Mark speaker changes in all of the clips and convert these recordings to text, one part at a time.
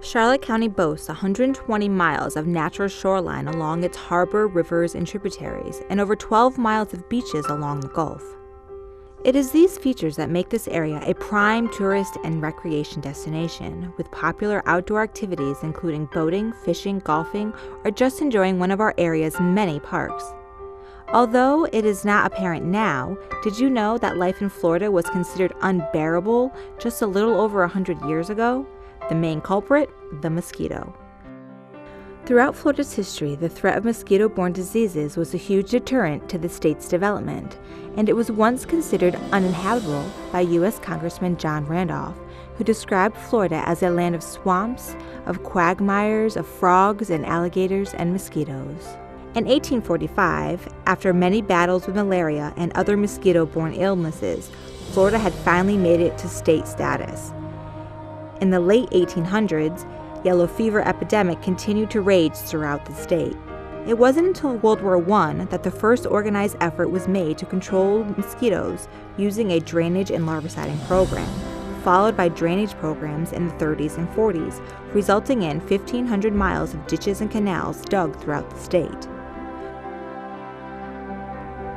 Speaker 1: Charlotte County boasts 120 miles of natural shoreline along its harbor, rivers, and tributaries, and over 12 miles of beaches along the Gulf. It is these features that make this area a prime tourist and recreation destination, with popular outdoor activities including boating, fishing, golfing, or just enjoying one of our area's many parks. Although it is not apparent now, did you know that life in Florida was considered unbearable just a little over 100 years ago? The main culprit, the mosquito. Throughout Florida's history, the threat of mosquito-borne diseases was a huge deterrent to the state's development, and it was once considered uninhabitable by U.S. Congressman John Randolph, who described Florida as a land of swamps, of quagmires, of frogs and alligators and mosquitoes. In 1845, after many battles with malaria and other mosquito-borne illnesses, Florida had finally made it to state status. In the late 1800s, yellow fever epidemic continued to rage throughout the state. It wasn't until World War I that the first organized effort was made to control mosquitoes using a drainage and larviciding program, followed by drainage programs in the 30s and 40s, resulting in 1,500 miles of ditches and canals dug throughout the state.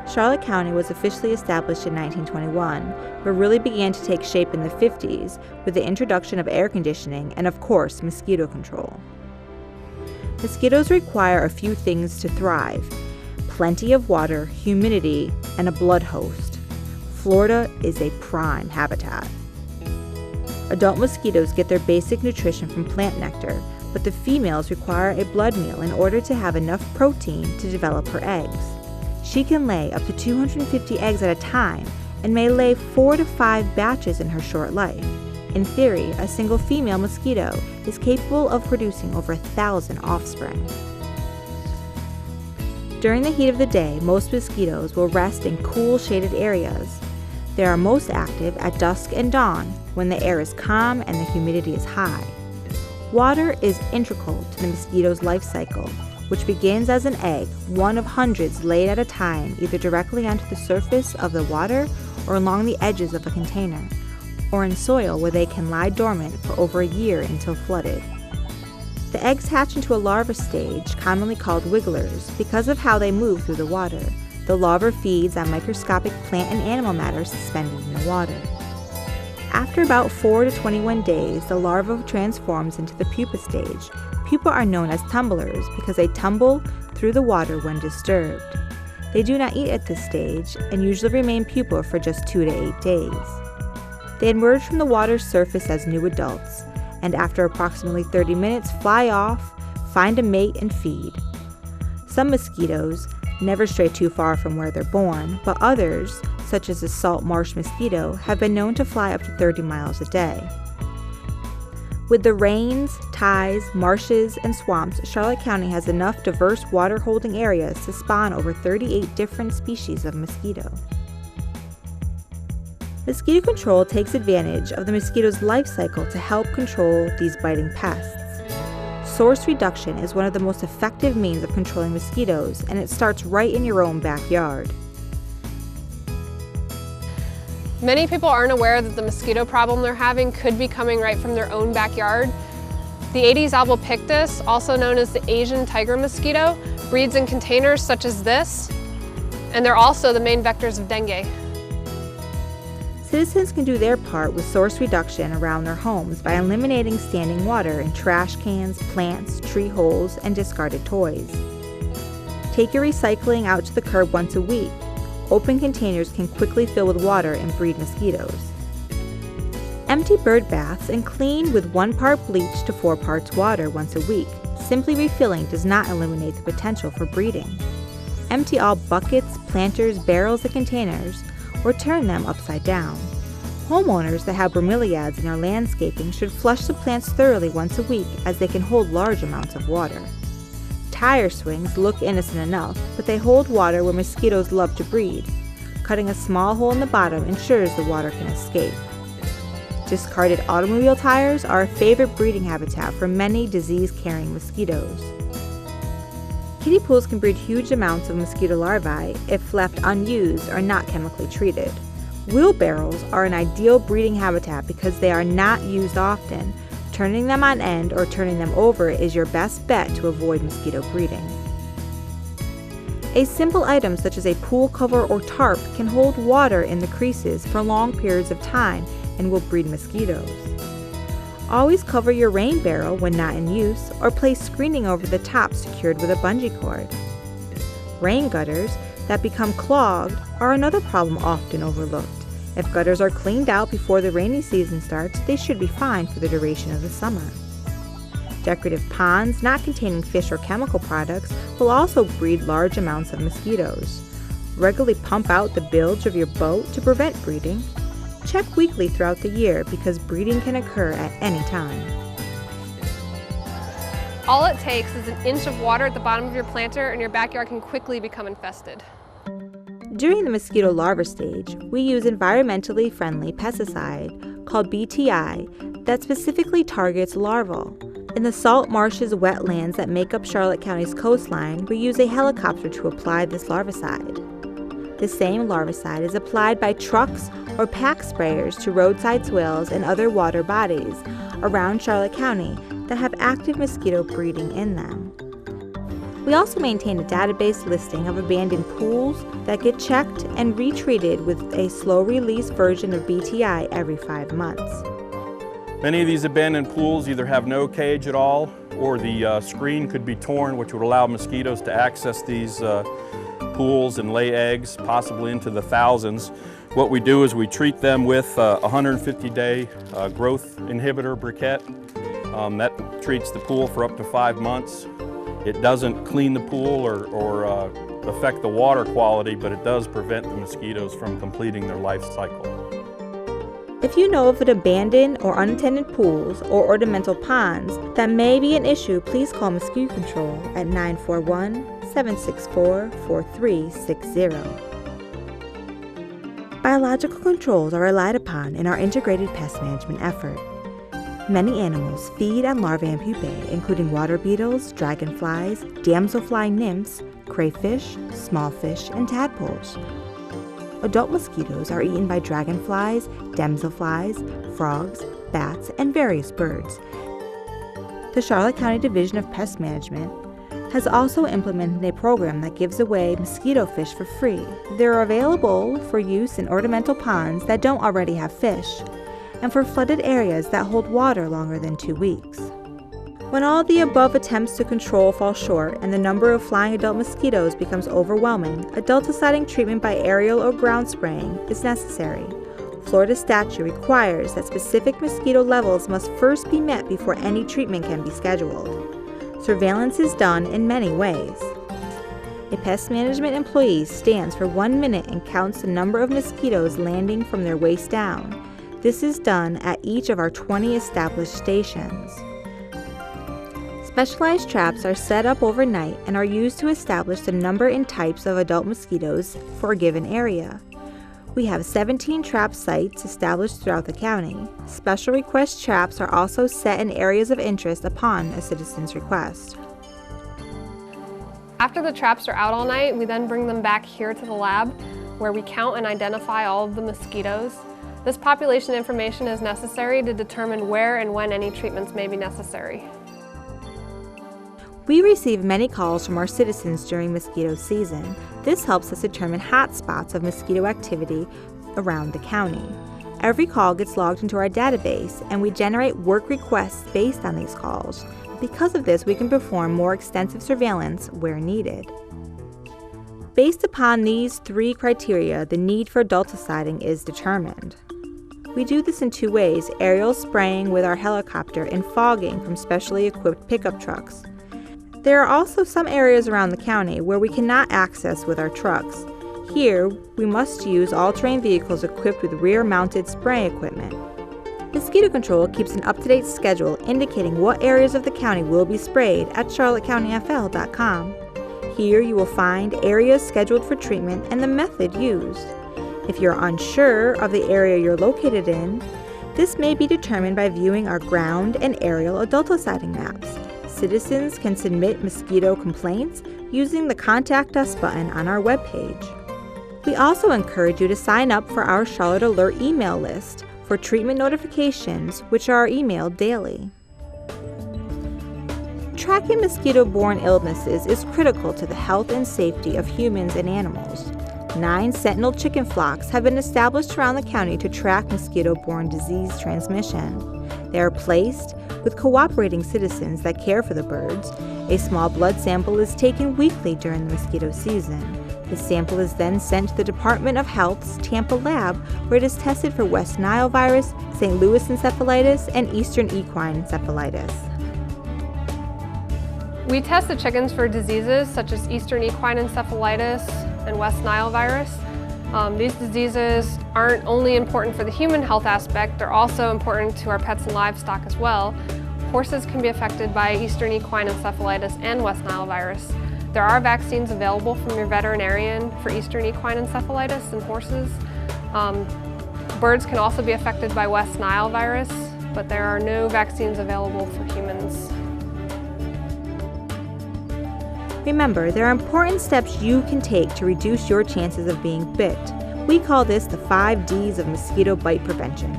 Speaker 1: Charlotte County was officially established in 1921, but really began to take shape in the 50s with the introduction of air conditioning and, of course, mosquito control. Mosquitoes require a few things to thrive: plenty of water, humidity, and a blood host. Florida is a prime habitat. Adult mosquitoes get their basic nutrition from plant nectar, but the females require a blood meal in order to have enough protein to develop her eggs. She can lay up to 250 eggs at a time and may lay 4 to 5 batches in her short life. In theory, a single female mosquito is capable of producing over 1,000 offspring. During the heat of the day, most mosquitoes will rest in cool, shaded areas. They are most active at dusk and dawn when the air is calm and the humidity is high. Water is integral to the mosquito's life cycle, which begins as an egg, one of hundreds laid at a time, either directly onto the surface of the water or along the edges of a container, or in soil where they can lie dormant for over a year until flooded. The eggs hatch into a larva stage, commonly called wigglers, because of how they move through the water. The larva feeds on microscopic plant and animal matter suspended in the water. After about 4 to 21 days, the larva transforms into the pupa stage. Pupa are known as tumblers because they tumble through the water when disturbed. They do not eat at this stage and usually remain pupa for just 2 to 8 days. They emerge from the water's surface as new adults, and after approximately 30 minutes fly off, find a mate, and feed. Some mosquitoes never stray too far from where they're born, but others, such as the salt marsh mosquito, have been known to fly up to 30 miles a day. With the rains, ties, marshes, and swamps, Charlotte County has enough diverse water-holding areas to spawn over 38 different species of mosquito. Mosquito control takes advantage of the mosquito's life cycle to help control these biting pests. Source reduction is one of the most effective means of controlling mosquitoes, and it starts right in your own backyard.
Speaker 2: Many people aren't aware that the mosquito problem they're having could be coming right from their own backyard. The Aedes albopictus, also known as the Asian tiger mosquito, breeds in containers such as this, and they're also the main vectors of dengue.
Speaker 1: Citizens can do their part with source reduction around their homes by eliminating standing water in trash cans, plants, tree holes, and discarded toys. Take your recycling out to the curb once a week. Open containers can quickly fill with water and breed mosquitoes. Empty bird baths and clean with 1 part bleach to 4 parts water once a week. Simply refilling does not eliminate the potential for breeding. Empty all buckets, planters, barrels, and containers, or turn them upside down. Homeowners that have bromeliads in their landscaping should flush the plants thoroughly once a week, as they can hold large amounts of water. Tire swings look innocent enough, but they hold water where mosquitoes love to breed. Cutting a small hole in the bottom ensures the water can escape. Discarded automobile tires are a favorite breeding habitat for many disease-carrying mosquitoes. Kiddie pools can breed huge amounts of mosquito larvae if left unused or not chemically treated. Wheelbarrows are an ideal breeding habitat because they are not used often. Turning them on end or turning them over is your best bet to avoid mosquito breeding. A simple item such as a pool cover or tarp can hold water in the creases for long periods of time and will breed mosquitoes. Always cover your rain barrel when not in use, or place screening over the top secured with a bungee cord. Rain gutters that become clogged are another problem often overlooked. If gutters are cleaned out before the rainy season starts, they should be fine for the duration of the summer. Decorative ponds not containing fish or chemical products will also breed large amounts of mosquitoes. Regularly pump out the bilge of your boat to prevent breeding. Check weekly throughout the year because breeding can occur at any time.
Speaker 2: All it takes is an inch of water at the bottom of your planter and your backyard can quickly become infested.
Speaker 1: During the mosquito larva stage, we use environmentally friendly pesticide called BTI that specifically targets larvae. In the salt marshes, wetlands that make up Charlotte County's coastline, we use a helicopter to apply this larvicide. The same larvicide is applied by trucks or pack sprayers to roadside swales and other water bodies around Charlotte County that have active mosquito breeding in them. We also maintain a database listing of abandoned pools that get checked and retreated with a slow-release version of BTI every 5 months.
Speaker 3: Many of these abandoned pools either have no cage at all, or the screen could be torn, which would allow mosquitoes to access these pools and lay eggs, possibly into the thousands. What we do is we treat them with a 150-day growth inhibitor briquette. That treats the pool for up to 5 months. It doesn't clean the pool or affect the water quality, but it does prevent the mosquitoes from completing their life cycle.
Speaker 1: If you know of an abandoned or unattended pools or ornamental ponds that may be an issue, please call Mosquito Control at 941-764-4360. Biological controls are relied upon in our integrated pest management effort. Many animals feed on larvae and pupae, including water beetles, dragonflies, damselfly nymphs, crayfish, small fish, and tadpoles. Adult mosquitoes are eaten by dragonflies, damselflies, frogs, bats, and various birds. The Charlotte County Division of Pest Management has also implemented a program that gives away mosquito fish for free. They're available for use in ornamental ponds that don't already have fish, and for flooded areas that hold water longer than 2 weeks. When all the above attempts to control fall short and the number of flying adult mosquitoes becomes overwhelming, adulticiding treatment by aerial or ground spraying is necessary. Florida statute requires that specific mosquito levels must first be met before any treatment can be scheduled. Surveillance is done in many ways. A pest management employee stands for 1 minute and counts the number of mosquitoes landing from their waist down. This is done at each of our 20 established stations. Specialized traps are set up overnight and are used to establish the number and types of adult mosquitoes for a given area. We have 17 trap sites established throughout the county. Special request traps are also set in areas of interest upon a citizen's request.
Speaker 2: After the traps are out all night, we then bring them back here to the lab where we count and identify all of the mosquitoes. This population information is necessary to determine where and when any treatments may be necessary.
Speaker 1: We receive many calls from our citizens during mosquito season. This helps us determine hot spots of mosquito activity around the county. Every call gets logged into our database, and we generate work requests based on these calls. Because of this, we can perform more extensive surveillance where needed. Based upon these 3 criteria, the need for adulticiding is determined. We do this in 2 ways: aerial spraying with our helicopter and fogging from specially equipped pickup trucks. There are also some areas around the county where we cannot access with our trucks. Here, we must use all-terrain vehicles equipped with rear-mounted spraying equipment. Mosquito Control keeps an up-to-date schedule indicating what areas of the county will be sprayed at charlottecountyfl.com. Here you will find areas scheduled for treatment and the method used. If you're unsure of the area you're located in, this may be determined by viewing our ground and aerial adulticiding maps. Citizens can submit mosquito complaints using the Contact Us button on our webpage. We also encourage you to sign up for our Charlotte Alert email list for treatment notifications, which are emailed daily. Tracking mosquito-borne illnesses is critical to the health and safety of humans and animals. 9 Sentinel chicken flocks have been established around the county to track mosquito-borne disease transmission. They are placed with cooperating citizens that care for the birds. A small blood sample is taken weekly during the mosquito season. The sample is then sent to the Department of Health's Tampa lab, where it is tested for West Nile virus, St. Louis encephalitis, and Eastern equine encephalitis.
Speaker 2: We test the chickens for diseases such as Eastern equine encephalitis and West Nile virus. These diseases aren't only important for the human health aspect, they're also important to our pets and livestock as well. Horses can be affected by Eastern equine encephalitis and West Nile virus. There are vaccines available from your veterinarian for Eastern equine encephalitis in horses. Birds can also be affected by West Nile virus, but there are no vaccines available for humans.
Speaker 1: Remember, there are important steps you can take to reduce your chances of being bit. We call this the 5 Ds of mosquito bite prevention.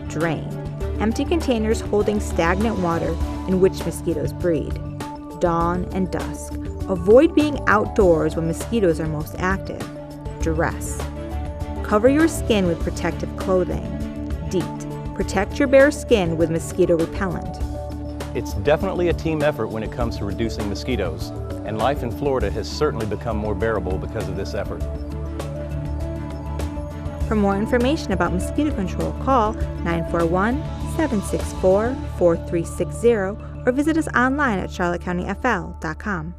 Speaker 1: Drain. Empty containers holding stagnant water in which mosquitoes breed. Dawn and dusk. Avoid being outdoors when mosquitoes are most active. Dress. Cover your skin with protective clothing. DEET. Protect your bare skin with mosquito repellent.
Speaker 4: It's definitely a team effort when it comes to reducing mosquitoes, and life in Florida has certainly become more bearable because of this effort.
Speaker 1: For more information about mosquito control, call 941-764-4360 or visit us online at charlottecountyfl.com.